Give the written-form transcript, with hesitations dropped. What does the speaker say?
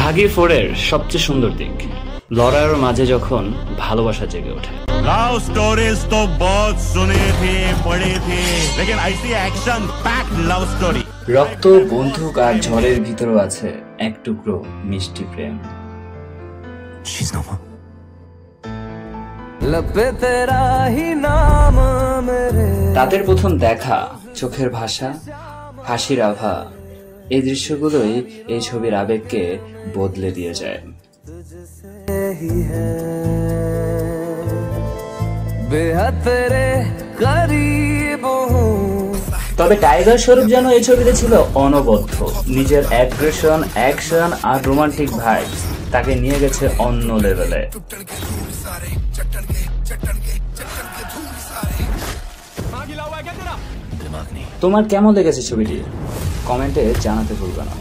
ভাগি 4 এর সবচেয়ে সুন্দর দিক লড়াইয়ের মাঝে যখন ভালোবাসা জেগে ওঠে। लव स्टोरीज तो बहुत सुने थे पढ़े थे लेकिन ऐसी एक्शन पैक्ड लव स्टोरी। রক্ত বন্দুক আর ঝড়ের ভিতরও আছে এক টুকরো মিষ্টি প্রেম। তাদের প্রথম দেখা, চোখের ভাষা, হাসির আভা, এই দৃশ্যগুলোই এই ছবির আবেগকে বদলে দিয়ে যায়। তবে টাইগার শ্রফ যেন এই ছবিতে ছিল অনবদ্য। নিজের অ্যাগ্রেশন, অ্যাকশন আর রোমান্টিক ভাইবস তাকে নিয়ে গেছে অন্য লেভেলে। তোমার কেমন লেগেছে ছবিটি? কমেন্টে জানাতে ভুলবে না।